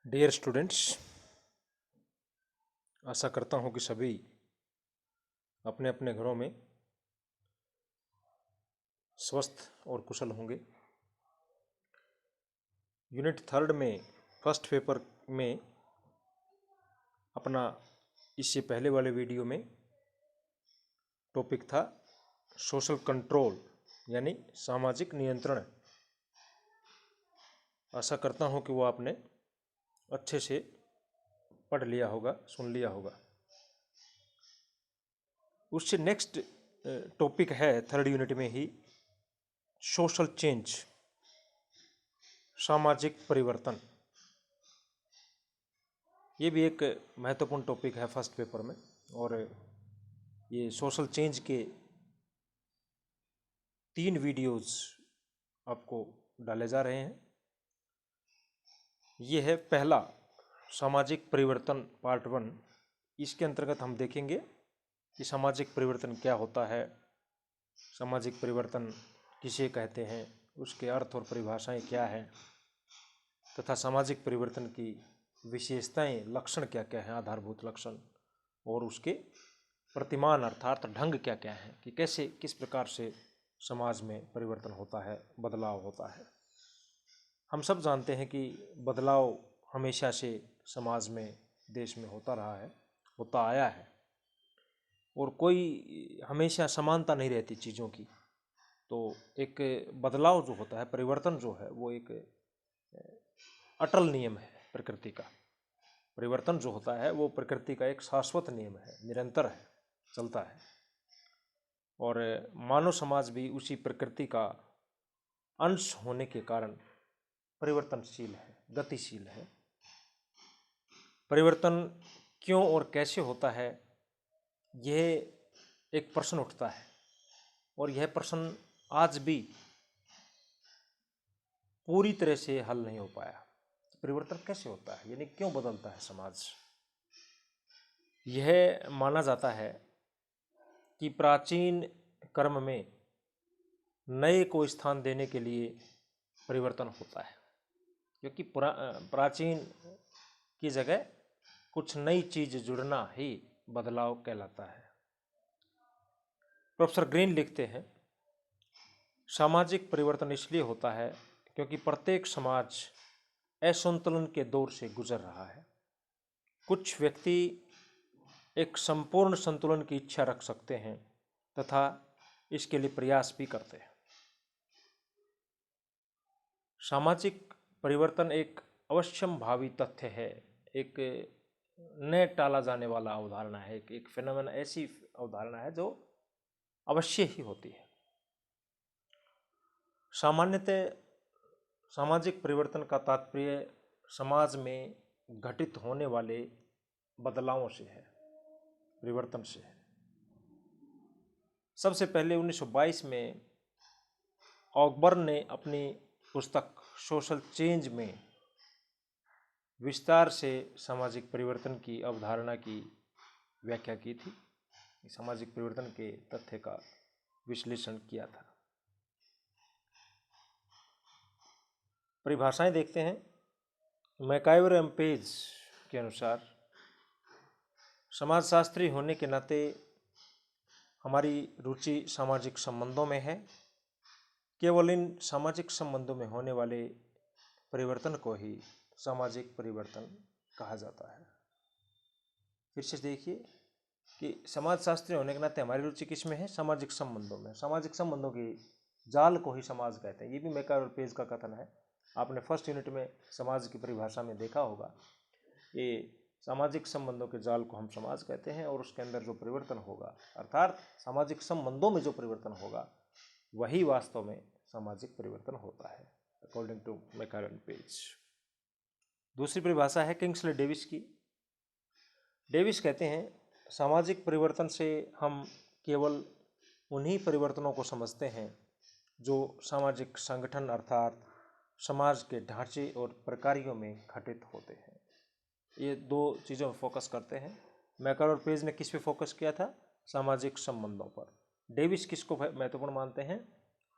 Dear students, आशा करता हूँ कि सभी अपने अपने घरों में स्वस्थ और कुशल होंगे। यूनिट 3 में फर्स्ट पेपर में अपना इससे पहले वाले वीडियो में टॉपिक था सोशल कंट्रोल यानी सामाजिक नियंत्रण। आशा करता हूँ कि वो आपने अच्छे से पढ़ लिया होगा, सुन लिया होगा। उससे नेक्स्ट टॉपिक है 3rd यूनिट में ही सोशल चेंज, सामाजिक परिवर्तन। ये भी एक महत्वपूर्ण टॉपिक है फर्स्ट पेपर में, और ये सोशल चेंज के 3 वीडियोस आपको डाले जा रहे हैं। ये है पहला सामाजिक परिवर्तन पार्ट 1। इसके अंतर्गत हम देखेंगे कि सामाजिक परिवर्तन क्या होता है, सामाजिक परिवर्तन किसे कहते हैं, उसके अर्थ और परिभाषाएं क्या हैं, तथा सामाजिक परिवर्तन की विशेषताएं, लक्षण क्या क्या हैं, आधारभूत लक्षण, और उसके प्रतिमान अर्थात ढंग क्या क्या हैं कि कैसे किस प्रकार से समाज में परिवर्तन होता है, बदलाव होता है। हम सब जानते हैं कि बदलाव हमेशा से समाज में, देश में होता रहा है, होता आया है, और कोई हमेशा समानता नहीं रहती चीज़ों की। तो एक बदलाव जो होता है, परिवर्तन जो है, वो एक अटल नियम है प्रकृति का। परिवर्तन जो होता है वो प्रकृति का एक शाश्वत नियम है, निरंतर है, चलता है। और मानव समाज भी उसी प्रकृति का अंश होने के कारण परिवर्तनशील है, गतिशील है। परिवर्तन क्यों और कैसे होता है, यह एक प्रश्न उठता है, और यह प्रश्न आज भी पूरी तरह से हल नहीं हो पाया। परिवर्तन कैसे होता है, यानी क्यों बदलता है समाज। यह माना जाता है कि प्राचीन कर्म में नए को स्थान देने के लिए परिवर्तन होता है, क्योंकि प्राचीन की जगह कुछ नई चीज जुड़ना ही बदलाव कहलाता है। प्रोफेसर ग्रीन लिखते हैं, सामाजिक परिवर्तन इसलिए होता है क्योंकि प्रत्येक समाज असंतुलन के दौर से गुजर रहा है। कुछ व्यक्ति एक संपूर्ण संतुलन की इच्छा रख सकते हैं तथा इसके लिए प्रयास भी करते हैं। सामाजिक परिवर्तन एक अवश्यंभावी तथ्य है, एक न टाला जाने वाला अवधारणा है, एक फेनोमेना, ऐसी अवधारणा है जो अवश्य ही होती है। सामान्यतः सामाजिक परिवर्तन का तात्पर्य समाज में घटित होने वाले बदलावों से है, परिवर्तन से है। सबसे पहले 1922 में ऑकबर्न ने अपनी पुस्तक सोशल चेंज में विस्तार से सामाजिक परिवर्तन की अवधारणा की व्याख्या की थी, सामाजिक परिवर्तन के तथ्य का विश्लेषण किया था। परिभाषाएं देखते हैं। मैकाइवर एम पेज के अनुसार, समाजशास्त्री होने के नाते हमारी रुचि सामाजिक संबंधों में है। केवल इन सामाजिक संबंधों में होने वाले परिवर्तन को ही सामाजिक परिवर्तन कहा जाता है। फिर से देखिए कि समाजशास्त्री होने के नाते हमारी रुचि किस में है, सामाजिक संबंधों में। सामाजिक संबंधों की जाल को ही समाज कहते हैं। ये भी मैकाइवर पेज का कथन है। आपने फर्स्ट यूनिट में समाज की परिभाषा में देखा होगा, ये सामाजिक संबंधों के जाल को हम समाज कहते हैं, और उसके अंदर जो परिवर्तन होगा, अर्थात सामाजिक संबंधों में जो परिवर्तन होगा, वही वास्तव में सामाजिक परिवर्तन होता है, अकॉर्डिंग टू मैकाइवर पेज। दूसरी परिभाषा है किंग्सले डेविस की। डेविस कहते हैं, सामाजिक परिवर्तन से हम केवल उन्हीं परिवर्तनों को समझते हैं जो सामाजिक संगठन अर्थात समाज के ढांचे और प्रक्रियाओं में घटित होते हैं। ये दो चीज़ों पर फोकस करते हैं। मैकाइवर पेज ने किस पे फोकस किया था, सामाजिक संबंधों पर। डेविस किसको महत्वपूर्ण मानते हैं,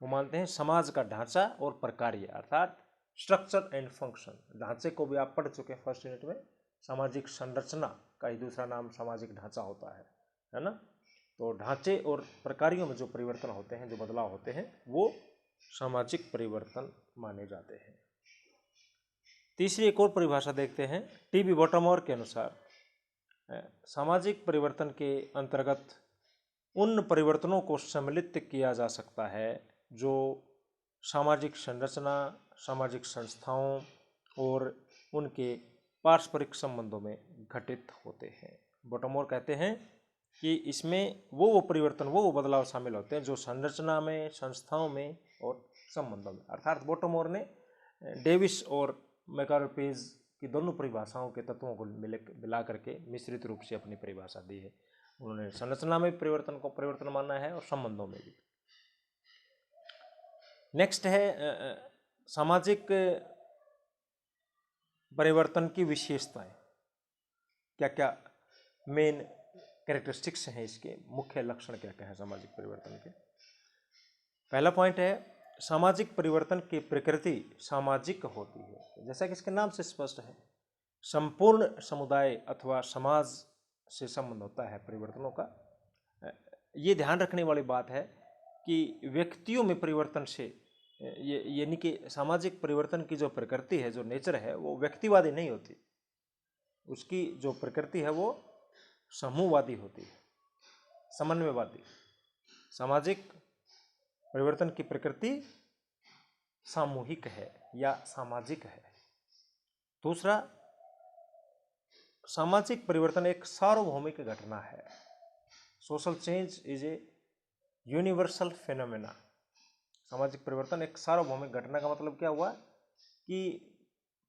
वो मानते हैं समाज का ढांचा और प्रक्रिया, अर्थात स्ट्रक्चर एंड फंक्शन, ढांचे को भी आप पढ़ चुके हैं फर्स्ट यूनिट में। सामाजिक संरचना का ही दूसरा नाम सामाजिक ढांचा होता है ना। तो ढांचे और प्रकारों में जो परिवर्तन होते हैं, जो बदलाव होते हैं, वो सामाजिक परिवर्तन माने जाते हैं। तीसरी एक और परिभाषा देखते हैं टीबी बॉटमोर के अनुसार, सामाजिक परिवर्तन के अंतर्गत उन परिवर्तनों को सम्मिलित किया जा सकता है जो सामाजिक संरचना, सामाजिक संस्थाओं और उनके पारस्परिक संबंधों में घटित होते हैं। बॉटमोर कहते हैं कि इसमें वो परिवर्तन, वो बदलाव शामिल होते हैं जो संरचना में, संस्थाओं में और संबंधों में। अर्थात बॉटमोर ने डेविस और मैकार्पेज की दोनों परिभाषाओं के तत्वों को मिला करके मिश्रित रूप से अपनी परिभाषा दी है। उन्होंने संरचना में परिवर्तन को परिवर्तन माना है और संबंधों में भी। नेक्स्ट है सामाजिक परिवर्तन की विशेषताएं, क्या क्या मेन कैरेक्टरिस्टिक्स हैं इसके, मुख्य लक्षण क्या क्या है सामाजिक परिवर्तन के। पहला पॉइंट है सामाजिक परिवर्तन की प्रकृति सामाजिक होती है। जैसा कि इसके नाम से स्पष्ट है, संपूर्ण समुदाय अथवा समाज से संबंध होता है परिवर्तनों का। ये ध्यान रखने वाली बात है कि व्यक्तियों में परिवर्तन से, यानी कि सामाजिक परिवर्तन की जो प्रकृति है, जो नेचर है, वो व्यक्तिवादी नहीं होती। उसकी जो प्रकृति है वो समूहवादी होती है, समन्वयवादी। सामाजिक परिवर्तन की प्रकृति सामूहिक है या सामाजिक है। दूसरा, सामाजिक परिवर्तन एक सार्वभौमिक घटना है। Social change is a universal phenomena. सामाजिक परिवर्तन एक सार्वभौमिक घटना का मतलब क्या हुआ कि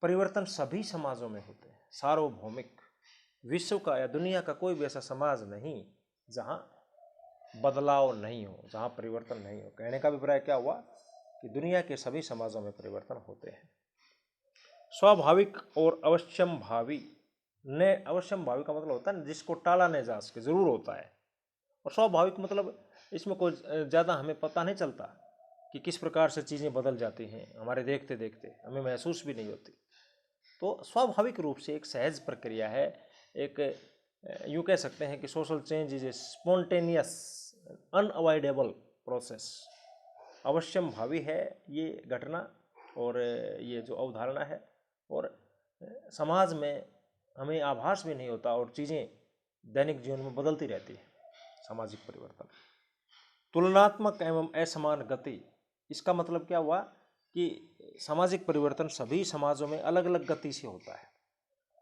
परिवर्तन सभी समाजों में होते हैं। सार्वभौमिक, विश्व का या दुनिया का कोई भी ऐसा समाज नहीं जहां बदलाव नहीं हो, जहां परिवर्तन नहीं हो। कहने का अभिप्राय क्या हुआ कि दुनिया के सभी समाजों में परिवर्तन होते हैं। स्वाभाविक और अवश्यम भावी ने, अवश्यम भावी का मतलब होता है जिसको टाला नहीं जा सके, जरूर होता है। और स्वाभाविक मतलब इसमें कोई ज़्यादा हमें पता नहीं चलता कि किस प्रकार से चीज़ें बदल जाती हैं, हमारे देखते देखते हमें महसूस भी नहीं होती। तो स्वाभाविक रूप से एक सहज प्रक्रिया है। एक यूँ कह सकते हैं कि social change is a spontaneous unavoidable process. अवश्यम भावी है ये घटना और ये जो अवधारणा है, और समाज में हमें आभास भी नहीं होता और चीज़ें दैनिक जीवन में बदलती रहती है। सामाजिक परिवर्तन तुलनात्मक एवं असमान गति, इसका मतलब क्या हुआ कि सामाजिक परिवर्तन सभी समाजों में अलग अलग गति से होता है।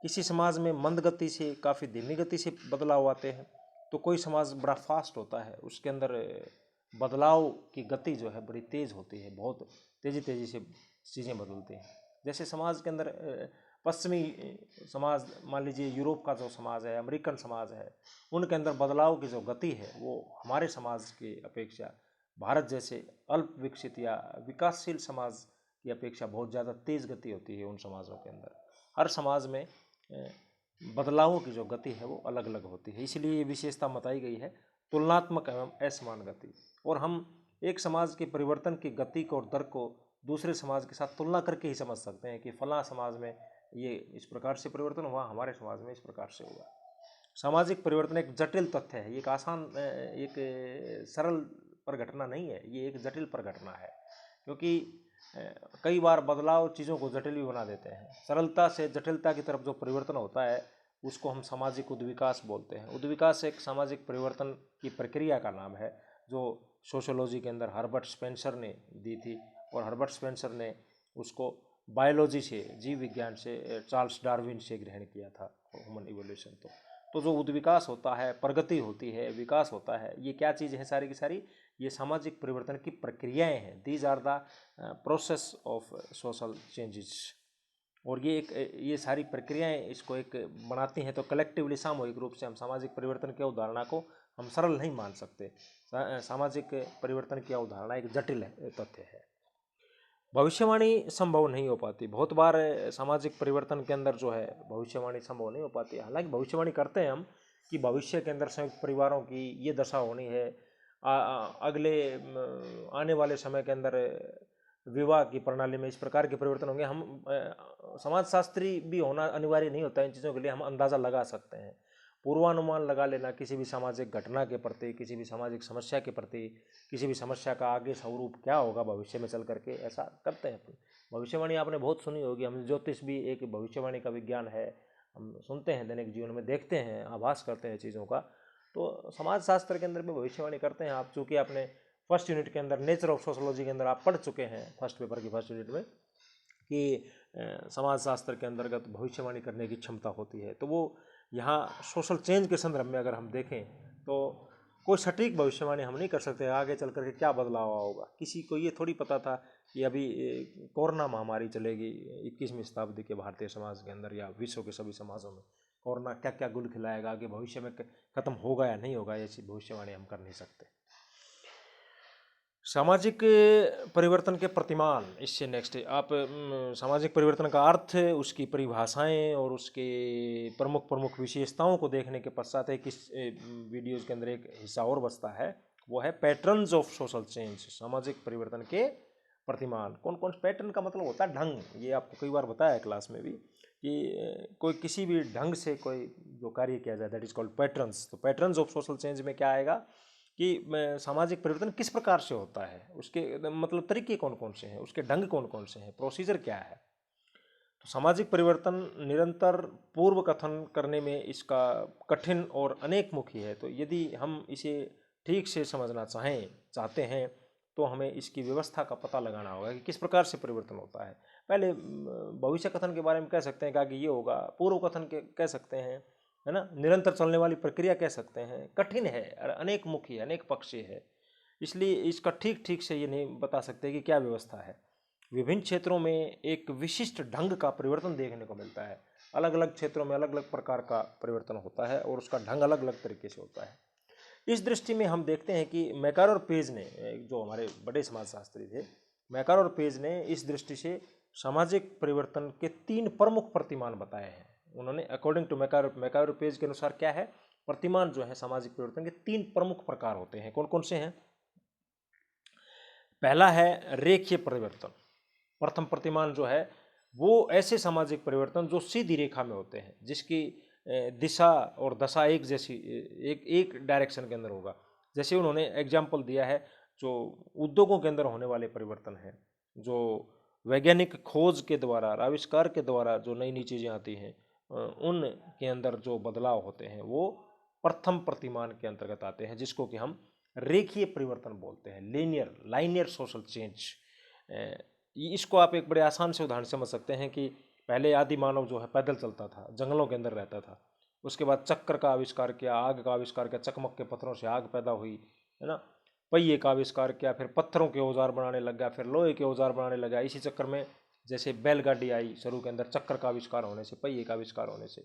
किसी समाज में मंद गति से, काफ़ी धीमी गति से बदलाव आते हैं, तो कोई समाज बड़ा फास्ट होता है, उसके अंदर बदलाव की गति जो है बड़ी तेज़ होती है, बहुत तेज़ी से चीज़ें बदलती हैं। जैसे समाज के अंदर पश्चिमी समाज, मान लीजिए यूरोप का जो समाज है, अमेरिकन समाज है, उनके अंदर बदलाव की जो गति है वो हमारे समाज की अपेक्षा, भारत जैसे अल्प विकसित या विकासशील समाज की अपेक्षा बहुत ज़्यादा तेज़ गति होती है उन समाजों के अंदर। हर समाज में बदलावों की जो गति है वो अलग अलग होती है, इसलिए ये विशेषता बताई गई है, तुलनात्मक एवं असमान गति। और हम एक समाज के परिवर्तन की गति को और दर को दूसरे समाज के साथ तुलना करके ही समझ सकते हैं कि फलां समाज में ये इस प्रकार से परिवर्तन हुआ, हमारे समाज में इस प्रकार से हुआ। सामाजिक परिवर्तन एक जटिल तथ्य है, एक आसान, एक सरल प्रघटना नहीं है, ये एक जटिल प्रघटना है, क्योंकि कई बार बदलाव चीज़ों को जटिल भी बना देते हैं। सरलता से जटिलता की तरफ जो परिवर्तन होता है उसको हम सामाजिक उद्विकास बोलते हैं। उद्विकास एक सामाजिक परिवर्तन की प्रक्रिया का नाम है जो सोशियोलॉजी के अंदर हर्बर्ट स्पेंसर ने दी थी, और हर्बर्ट स्पेंसर ने उसको बायोलॉजी से, जीव विज्ञान से, चार्ल्स डार्विन से ग्रहण किया था, ह्यूमन इवोल्यूशन। तो जो उद्विकास होता है, प्रगति होती है, विकास होता है, ये क्या चीज़ है सारी की सारी, ये सामाजिक परिवर्तन की प्रक्रियाएं हैं। These are the process of social changes. और ये सारी प्रक्रियाएं इसको एक बनाती हैं। तो कलेक्टिवली, सामूहिक रूप से हम सामाजिक परिवर्तन की अवधारणा को हम सरल नहीं मान सकते। सामाजिक परिवर्तन की अवधारणा एक जटिल तथ्य है। भविष्यवाणी संभव नहीं हो पाती। बहुत बार सामाजिक परिवर्तन के अंदर जो है भविष्यवाणी संभव नहीं हो पाती। हालांकि भविष्यवाणी करते हैं हम कि भविष्य के अंदर संयुक्त परिवारों की ये दशा होनी है, अगले आने वाले समय के अंदर विवाह की प्रणाली में इस प्रकार के परिवर्तन होंगे। हम समाजशास्त्री भी होना अनिवार्य नहीं होता इन चीज़ों के लिए, हम अंदाज़ा लगा सकते हैं, पूर्वानुमान लगा लेना किसी भी सामाजिक घटना के प्रति, किसी भी सामाजिक समस्या के प्रति, किसी भी समस्या का आगे स्वरूप क्या होगा भविष्य में चल करके, ऐसा करते हैं अपन। भविष्यवाणी आपने बहुत सुनी होगी, हम ज्योतिष भी एक भविष्यवाणी का विज्ञान है, हम सुनते हैं दैनिक जीवन में, देखते हैं, आभास करते हैं चीज़ों का। तो समाजशास्त्र के अंदर भी भविष्यवाणी करते हैं आप, चूँकि आपने फर्स्ट यूनिट के अंदर नेचर ऑफ सोशोलॉजी के अंदर आप पढ़ चुके हैं, फर्स्ट पेपर की फर्स्ट यूनिट में, कि समाजशास्त्र के अंतर्गत भविष्यवाणी करने की क्षमता होती है। तो वो यहाँ सोशल चेंज के संदर्भ में अगर हम देखें तो कोई सटीक भविष्यवाणी हम नहीं कर सकते आगे चल करके क्या बदलाव होगा। किसी को ये थोड़ी पता था कि अभी कोरोना महामारी चलेगी 21वीं शताब्दी के भारतीय समाज के अंदर या विश्व के सभी समाजों में, कोरोना क्या क्या गुल खिलाएगा, आगे भविष्य में खत्म होगा या नहीं होगा, ऐसी भविष्यवाणी हम कर नहीं सकते। सामाजिक परिवर्तन के प्रतिमान, इससे नेक्स्ट आप सामाजिक परिवर्तन का अर्थ, उसकी परिभाषाएं और उसके प्रमुख प्रमुख विशेषताओं को देखने के पश्चात एक इस वीडियोज़ के अंदर एक हिस्सा और बचता है, वो है पैटर्न्स ऑफ सोशल चेंज, सामाजिक परिवर्तन के प्रतिमान। कौन कौन पैटर्न का मतलब होता है ढंग, ये आपको कई बार बताया है क्लास में भी कि कोई किसी भी ढंग से कोई जो कार्य किया जाए दैट इज कॉल्ड पैटर्न्स। तो पैटर्न्स ऑफ सोशल चेंज में क्या आएगा कि सामाजिक परिवर्तन किस प्रकार से होता है, उसके मतलब तरीके कौन कौन से हैं, उसके ढंग कौन कौन से हैं, प्रोसीजर क्या है। तो सामाजिक परिवर्तन निरंतर पूर्व कथन करने में इसका कठिन और अनेकमुखी है। तो यदि हम इसे ठीक से समझना चाहते हैं तो हमें इसकी व्यवस्था का पता लगाना होगा कि किस प्रकार से परिवर्तन होता है। पहले भविष्य कथन के बारे में कह सकते हैं कि ये होगा, पूर्व कथन के कह सकते हैं, है ना, निरंतर चलने वाली प्रक्रिया कह सकते हैं। कठिन है, अनेक मुखी है, अनेक पक्षी है, इसलिए इसका ठीक ठीक से ये नहीं बता सकते कि क्या व्यवस्था है। विभिन्न क्षेत्रों में एक विशिष्ट ढंग का परिवर्तन देखने को मिलता है, अलग अलग क्षेत्रों में अलग अलग प्रकार का परिवर्तन होता है और उसका ढंग अलग अलग तरीके से होता है। इस दृष्टि में हम देखते हैं कि मैकर और पेज ने, जो हमारे बड़े समाजशास्त्री थे, मैकर और पेज ने इस दृष्टि से सामाजिक परिवर्तन के 3 प्रमुख प्रतिमान बताए हैं। उन्होंने अकॉर्डिंग टू मैकर और पेज के अनुसार क्या है, प्रतिमान जो है सामाजिक परिवर्तन के 3 प्रमुख प्रकार होते हैं। कौन कौन से हैं? पहला है रेखीय परिवर्तन। प्रथम प्रतिमान जो है वो ऐसे सामाजिक परिवर्तन जो सीधी रेखा में होते हैं, जिसकी दिशा और दशा एक जैसी, एक डायरेक्शन के अंदर होगा। जैसे उन्होंने एग्जाम्पल दिया है जो उद्योगों के अंदर होने वाले परिवर्तन हैं, जो वैज्ञानिक खोज के द्वारा, आविष्कार के द्वारा जो नई नई चीज़ें आती हैं उनके अंदर जो बदलाव होते हैं वो प्रथम प्रतिमान के अंतर्गत आते हैं, जिसको कि हम रेखीय परिवर्तन बोलते हैं, लाइनियर सोशल चेंज। इसको आप एक बड़े आसान से उदाहरण समझ सकते हैं कि पहले आदि मानव जो है पैदल चलता था, जंगलों के अंदर रहता था, उसके बाद चक्कर का आविष्कार किया, आग का आविष्कार किया, चकमक के पत्थरों से आग पैदा हुई, है ना, पहिए का आविष्कार किया, फिर पत्थरों के औजार बनाने लग गया, फिर लोहे के औजार बनाने लगा। इसी चक्कर में जैसे बैलगाड़ी आई शुरू के अंदर, चक्कर का आविष्कार होने से, पहिए का आविष्कार होने से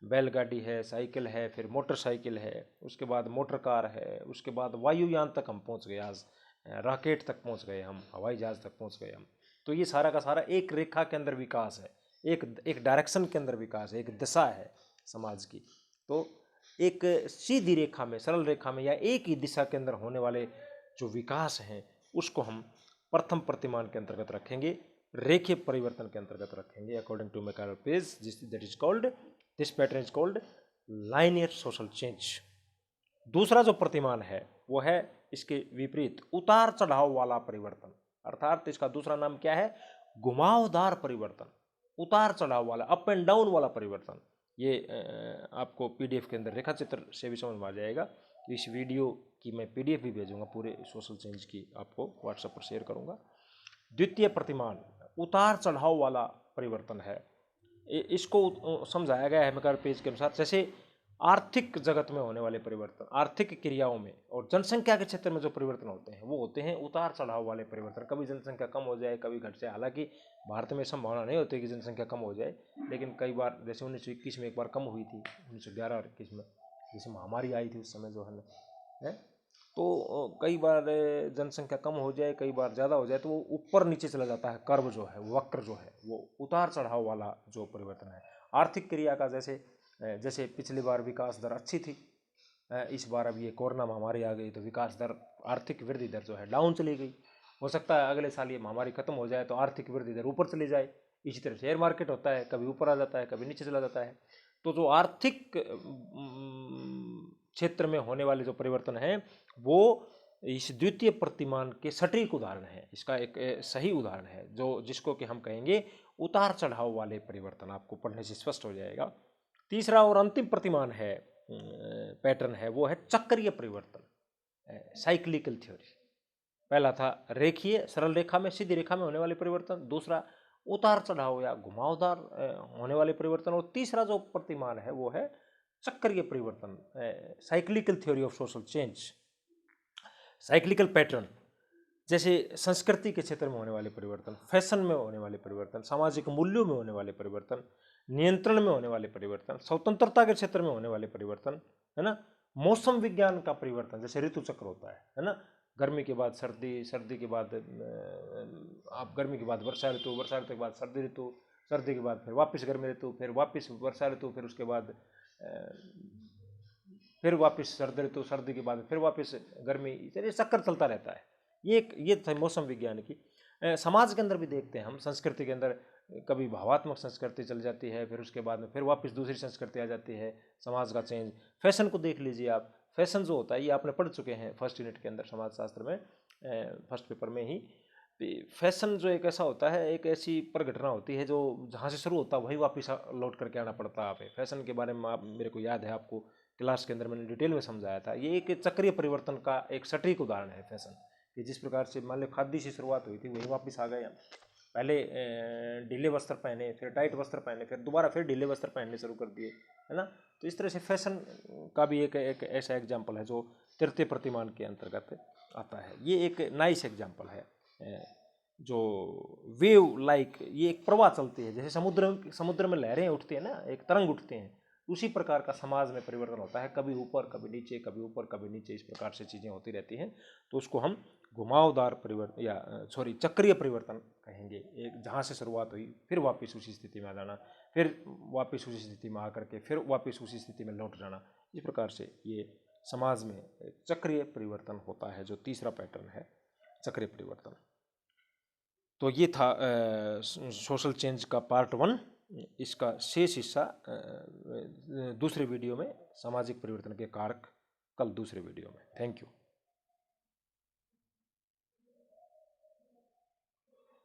बैलगाड़ी है, साइकिल है, फिर मोटरसाइकिल है, उसके बाद मोटर कार है, उसके बाद वायुयान तक हम पहुंच गए, आज रॉकेट तक पहुंच गए हम, हवाई जहाज तक पहुंच गए हम। तो ये सारा का सारा एक रेखा के अंदर विकास है, एक डायरेक्शन के अंदर विकास है, एक दिशा है समाज की। तो एक सीधी रेखा में, सरल रेखा में या एक ही दिशा के अंदर होने वाले जो विकास हैं उसको हम प्रथम प्रतिमान के अंतर्गत रखेंगे, रेखीय परिवर्तन के अंतर्गत रखेंगे, according to MacIver Page, that is called, this pattern is called linear social change. दूसरा जो प्रतिमान है वो है इसके विपरीत, उतार चढ़ाव वाला परिवर्तन, अर्थात इसका दूसरा नाम क्या है, घुमावदार परिवर्तन, उतार चढ़ाव वाला, अप एंड डाउन वाला परिवर्तन। ये आपको पीडीएफ के अंदर रेखा चित्र से भी समझ में आ जाएगा। इस वीडियो की मैं पीडीएफ भी भेजूंगा, पूरे सोशल चेंज की आपको व्हाट्सएप पर शेयर करूंगा। द्वितीय प्रतिमान उतार चढ़ाव वाला परिवर्तन है, इसको समझाया गया है मैकर पेज के अनुसार, जैसे आर्थिक जगत में होने वाले परिवर्तन, आर्थिक क्रियाओं में और जनसंख्या के क्षेत्र में जो परिवर्तन होते हैं वो होते हैं उतार चढ़ाव वाले परिवर्तन। कभी जनसंख्या कम हो जाए, कभी घट जाए, हालांकि भारत में संभावना नहीं होती कि जनसंख्या कम हो जाए, लेकिन कई बार, जैसे 1921 में एक बार कम हुई थी, 1911 और 21 में जैसे महामारी आई थी उस समय जो है, तो कई बार जनसंख्या कम हो जाए, कई बार ज़्यादा हो जाए, तो वो ऊपर नीचे चला जाता है, कर्व जो है, वक्र जो है, वो उतार चढ़ाव वाला जो परिवर्तन है। आर्थिक क्रिया का जैसे पिछली बार विकास दर अच्छी थी, इस बार अब ये कोरोना महामारी आ गई तो विकास दर, आर्थिक वृद्धि दर जो है डाउन चली गई, हो सकता है अगले साल ये महामारी खत्म हो जाए तो आर्थिक वृद्धि दर ऊपर चली जाए। इसी तरह शेयर मार्केट होता है, कभी ऊपर आ जाता है, कभी नीचे चला जाता है। तो जो आर्थिक क्षेत्र में होने वाले जो परिवर्तन हैं वो इस द्वितीय प्रतिमान के सटीक उदाहरण है। इसका एक सही उदाहरण है जो जिसको कि हम कहेंगे उतार चढ़ाव वाले परिवर्तन। आपको पढ़ने से स्पष्ट हो जाएगा। तीसरा और अंतिम प्रतिमान है, पैटर्न है, वो है चक्रीय परिवर्तन, साइक्लिकल थ्योरी। पहला था रेखीय सरल रेखा में, सीधी रेखा में होने वाले परिवर्तन, दूसरा उतार चढ़ाव या घुमावदार होने वाले परिवर्तन, और तीसरा जो प्रतिमान है वो है चक्रीय परिवर्तन, cyclical theory of social change. Cyclical pattern जैसे संस्कृति के क्षेत्र में होने वाले परिवर्तन, फैशन में होने वाले परिवर्तन, सामाजिक मूल्यों में होने वाले परिवर्तन, नियंत्रण में होने वाले परिवर्तन, स्वतंत्रता के क्षेत्र में होने वाले परिवर्तन, है ना, मौसम विज्ञान का परिवर्तन जैसे ऋतु चक्र होता है ना, गर्मी के बाद सर्दी, सर्दी के बाद आप गर्मी के बाद वर्षा ऋतु, वर्षा ऋतु के बाद सर्दी ऋतु, सर्दी के बाद फिर वापस गर्मी ऋतु, फिर वापस वर्षा ऋतु, फिर उसके बाद फिर वापस सर्दी ऋतु, सर्दी के बाद फिर वापस गर्मी, ये चक्कर चलता रहता है। ये था मौसम विज्ञान की। समाज के अंदर भी देखते हैं हम, संस्कृति के अंदर कभी भावात्मक संस्कृति चल जाती है, फिर उसके बाद में फिर वापस दूसरी संस्कृति आ जाती है, समाज का चेंज। फैशन को देख लीजिए आप, फैशन जो होता है ये आपने पढ़ चुके हैं फर्स्ट यूनिट के अंदर समाजशास्त्र में, फर्स्ट पेपर में ही। फैशन जो एक ऐसा होता है, एक ऐसी प्रघटना होती है जो जहाँ से शुरू होता है वही वापस लौट करके आना पड़ता है। आप फैशन के बारे में आप, मेरे को याद है आपको क्लास के अंदर मैंने डिटेल में समझाया था। ये एक चक्रीय परिवर्तन का एक सटीक उदाहरण है फैशन, कि जिस प्रकार से मान लो खादी से शुरुआत हुई थी वही वापस आ गए। पहले ढीले वस्त्र पहने, फिर टाइट वस्त्र पहने, फिर दोबारा फिर ढीले वस्त्र पहनने शुरू कर दिए, है ना। तो इस तरह से फैशन का भी एक ऐसा एग्जाम्पल है जो तृतीय प्रतिमान के अंतर्गत आता है। ये एक नाइस एग्जाम्पल है। जो वेव लाइक, ये एक प्रवाह चलती है, जैसे समुद्र में लहरें उठती हैं ना, एक तरंग उठते हैं, उसी प्रकार का समाज में परिवर्तन होता है, कभी ऊपर कभी नीचे, कभी ऊपर कभी नीचे, इस प्रकार से चीज़ें होती रहती हैं। तो उसको हम घुमावदार परिवर्तन या चक्रीय परिवर्तन कहेंगे। एक जहाँ से शुरुआत हुई फिर वापस उसी स्थिति में आ जाना, फिर वापस उसी स्थिति में आकर के फिर वापस उसी स्थिति में लौट जाना, इस प्रकार से ये समाज में चक्रीय परिवर्तन होता है, जो तीसरा पैटर्न है चक्रीय परिवर्तन। तो ये था सोशल चेंज का पार्ट 1। इसका शेष हिस्सा दूसरे वीडियो में, सामाजिक परिवर्तन के कारक, कल दूसरे वीडियो में। Thank you.